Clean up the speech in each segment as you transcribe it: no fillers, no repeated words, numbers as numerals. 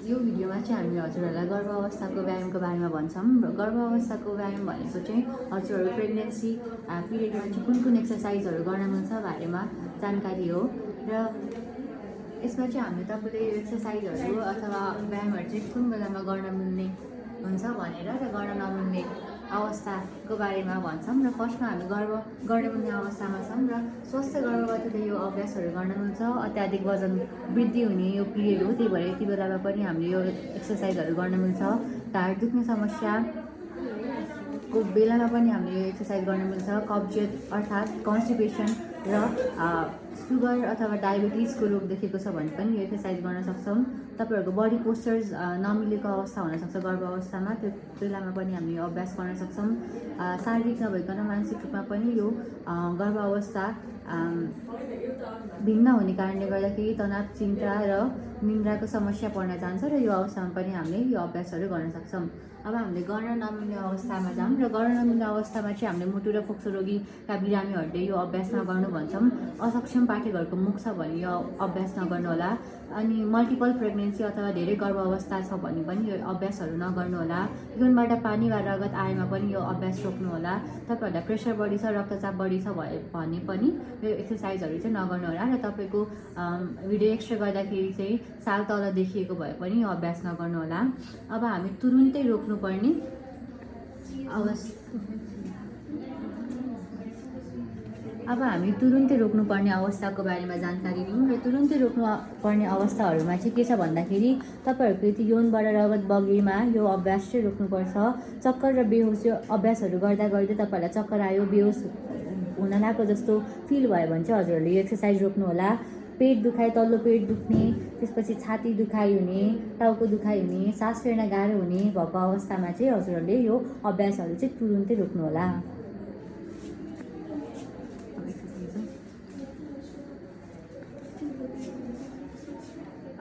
यो भिडियोमा चाहिँ हामी हजुरहरूलाई गर्भावस्थाको व्यायामको बारेमा भन्छौँ। गर्भावस्थाको व्यायाम भनेको चाहिँ हजुरहरू प्रेग्नेन्सी पिरियडमा चाहिँ कुन कुन एक्सर्साइजहरू गर्न मिल्छ बारेमा जानकारी हो। र यसमा चाहिँ हामीले तपाईँले यो एक्सर्साइजहरू अथवा व्यायामहरू चाहिँ कुन बेलामा गर्न मिल्ने हुन्छ भनेर र गर्न नमिल्ने अवस्थाको बारेमा भन्छौँ। र फर्स्टमा हामी गर्न मिल्ने अवस्थामा छौँ र स्वस्थ गर्भवतीले यो अभ्यासहरू गर्न मिल्छ। अत्याधिक वजन वृद्धि हुने यो पिरियड हो, त्यही भएर यति बेलामा पनि हामीले यो एक्सर्साइजहरू गर्न मिल्छ। ढाड दुख्ने समस्याको बेलामा पनि हामीले यो एक्सर्साइज गर्न मिल्छ। कब्जियत अर्थात् कन्स्टिपेसन र सुगर अथवा डायबिटिजको रोग देखेको छ भने पनि यो एक्सर्साइज गर्न सक्छौँ। तपाईँहरूको बडी पोस्चर्स नमिलेको अवस्था हुनसक्छ गर्भावस्थामा, त्यो बेलामा पनि हामीले यो अभ्यास गर्न सक्छौँ। शारीरिक नभइकन मानसिक रूपमा पनि यो गर्भावस्था भिन्न हुने कारणले गर्दाखेरि तनाव, चिन्ता र निन्द्राको समस्या पर्न जान्छ र यो अवस्थामा पनि हामीले यो अभ्यासहरू गर्न सक्छौँ। अब हामीले गर्न नमिल्ने अवस्थामा जाऊँ र गर्न नमिल्ने अवस्थामा चाहिँ हामीले मुटु र फोक्सो रोगीका बिरामीहरूले यो अभ्यास नगर्नु भन्छौँ। असक्षम पाठेघरको मुख छ भने यो अभ्यास नगर्नु होला। अनि मल्टिपल प्रेग्नेन्सी अथवा धेरै गर्भावस्था छ भने पनि यो अभ्यासहरू नगर्नु होला। यौनबाट पानी वा रगत आएमा पनि यो अभ्यास रोक्नु होला। तपाईँहरूलाई प्रेसर बढी छ, रक्तचाप बढी छ भने पनि यो एक्सर्साइजहरू चाहिँ नगर्नु होला। र तपाईँको भिडियो एक्सरे गर्दाखेरि चाहिँ साल तल देखिएको भए पनि यो अभ्यास नगर्नु होला। अब हामी तुरुन्तै रोक्नुपर्ने अवस्थाको बारेमा जानकारी लिउँ। र तुरुन्तै रोक्नुपर्ने अवस्थाहरूमा चाहिँ के छ भन्दाखेरि तपाईँहरूको यदि यौनबाट रगत बगेमा यो अभ्यास चाहिँ रोक्नुपर्छ। चक्कर र बेहोस यो अभ्यासहरू गर्दा गर्दै तपाईँहरूलाई चक्कर आयो, बेहोस हुन लागेको जस्तो फिल भयो भने चाहिँ हजुरहरूले यो एक्सर्साइज रोक्नु होला। पेट दुखाइ, तल्लो पेट दुख्ने, त्यसपछि छाती दुखाइ हुने, टाउको दुखाइ हुने, सास फेर्न गाह्रो हुने भएको अवस्थामा चाहिँ हजुरहरूले यो अभ्यासहरू चाहिँ तुरुन्तै रोक्नु होला।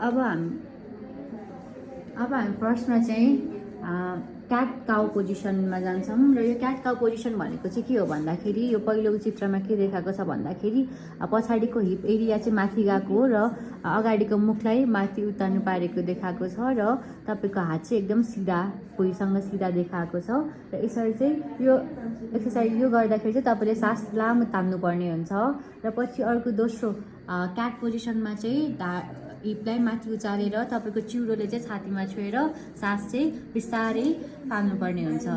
अब हामी फर्स्टमा चाहिँ क्याट काउ पोजिसनमा जान्छौँ। र यो क्याट काउ पोजिसन भनेको चाहिँ के हो भन्दाखेरि यो पहिलो चित्रमा के देखाएको छ भन्दाखेरि पछाडिको हिप एरिया चाहिँ माथि गएको र अगाडिको मुखलाई माथि उतार्नु पारेको देखाएको छ र तपाईँको हात चाहिँ एकदम सिधा भुइँसँग सिधा देखाएको छ। र यसरी चाहिँ यो एक्सर्साइज यो गर्दाखेरि चाहिँ तपाईँले सास लामो तान्नुपर्ने हुन्छ। र पछि अर्को दोस्रो क्याट पोजिसनमा चाहिँ हिपलाई माथि उचालेर तपाईँको चिउरोले चाहिँ छातीमा छोएर सास चाहिँ बिस्तारै फाल्नुपर्ने हुन्छ।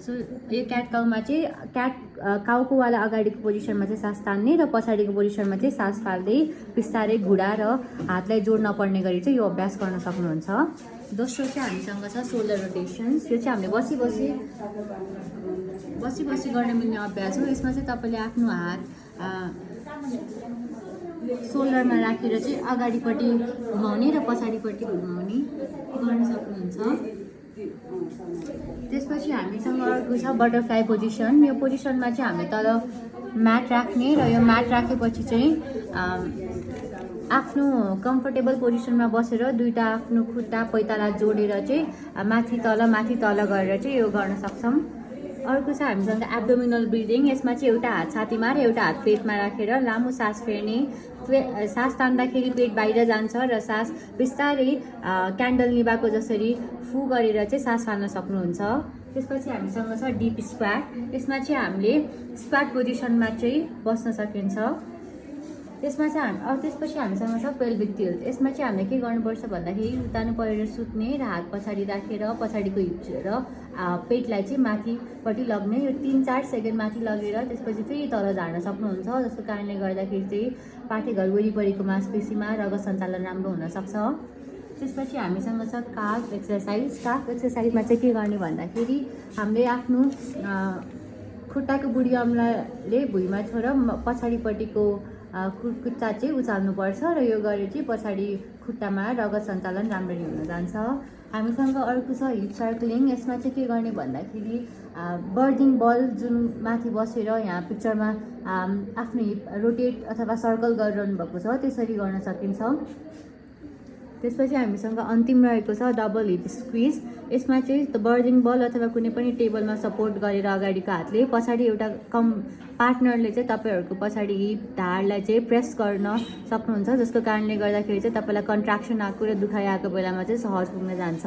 सो यो क्याट काउमा चाहिँ काउको वाला अगाडिको पोजिसनमा चाहिँ सास तान्ने र पछाडिको पोजिसनमा चाहिँ सास फाल्दै बिस्तारै घुँडा र हातलाई जोड्न पर्ने गरी चाहिँ यो अभ्यास गर्न सक्नुहुन्छ। दोस्रो चाहिँ हामीसँग छ सोल्डर रोटेसन्स। यो चाहिँ हामीले बसी गर्न मिल्ने अभ्यास हो। यसमा चाहिँ तपाईँले आफ्नो हात सोल्डरमा राखेर चाहिँ अगाडिपट्टि घुमाउने र पछाडिपट्टि घुमाउने गर्न सक्नुहुन्छ। त्यसपछि हामीसँग अर्को छ बटरफ्लाई पोजिसन। यो पोजिसनमा चाहिँ हामी तल म्याट राख्ने र यो म्याट राखेपछि चाहिँ आफ्नो कम्फर्टेबल पोजिसनमा बसेर दुईवटा आफ्नो खुट्टा पैताला जोडेर चाहिँ माथि तल गरेर चाहिँ यो गर्न सक्छौँ। अर्को छ हामीसँग एब्डोमिनल ब्रिदिङ। यसमा चाहिँ एउटा हात छातीमा र एउटा हात पेटमा राखेर लामो सास फेर्ने। सास तान्दाखेरि पेट बाहिर जान्छ र सास बिस्तारै क्यान्डल निभाएको जसरी फु गरेर चाहिँ सास फाल्न सक्नुहुन्छ। त्यसपछि हामीसँग छ डिप स्क्वाट। यसमा चाहिँ हामीले स्क्वाट पोजिसनमा चाहिँ बस्न सकिन्छ। त्यसपछि हामीसँग छ पेल्भिक टिल्ट। यसमा चाहिँ हामीले के गर्नुपर्छ भन्दाखेरि उतानु परेर सुत्ने र हात पछाडि राखेर पछाडिको हिप र पेटलाई चाहिँ माथिपट्टि लग्ने। यो 3-4 सेकेन्ड माथि लगेर त्यसपछि फेरि तल झार्न सक्नुहुन्छ। जसको कारणले गर्दाखेरि चाहिँ पाठेघर वरिपरिको मांसपेशीमा रगत सञ्चालन राम्रो हुनसक्छ। त्यसपछि हामीसँग छ काफ एक्सर्साइज। काफ एक्सर्साइजमा चाहिँ के गर्ने भन्दाखेरि हामीले आफ्नो खुट्टाको बुढी अम्लाले भुइँमा छोएर पछाडिपट्टिको खुट्टा चाहिँ उचाल्नुपर्छ र यो गरेर चाहिँ पछाडि खुट्टामा रगत सञ्चालन राम्ररी हुन जान्छ। हामीसँग अर्को छ हिप सर्कलिङ। यसमा चाहिँ के गर्ने भन्दाखेरि बर्दिङ बल जुन माथि बसेर यहाँ पिक्चरमा आफ्नो हिप रोटेट अथवा सर्कल गरिरहनु भएको छ त्यसरी गर्न सकिन्छ। त्यसपछि हामीसँग अन्तिम रहेको छ डबल हिप स्क्विज। यसमा चाहिँ बर्दिङ बल अथवा कुनै पनि टेबलमा सपोर्ट गरेर अगाडिको हातले पछाडि एउटा पार्टनरले चाहिँ तपाईँहरूको पछाडि हिप ढाडलाई चाहिँ प्रेस गर्न सक्नुहुन्छ, जसको कारणले गर्दाखेरि चाहिँ तपाईँलाई कन्ट्र्याक्सन आएको र दुखाइ आएको बेलामा चाहिँ सहज पुग्न जान्छ।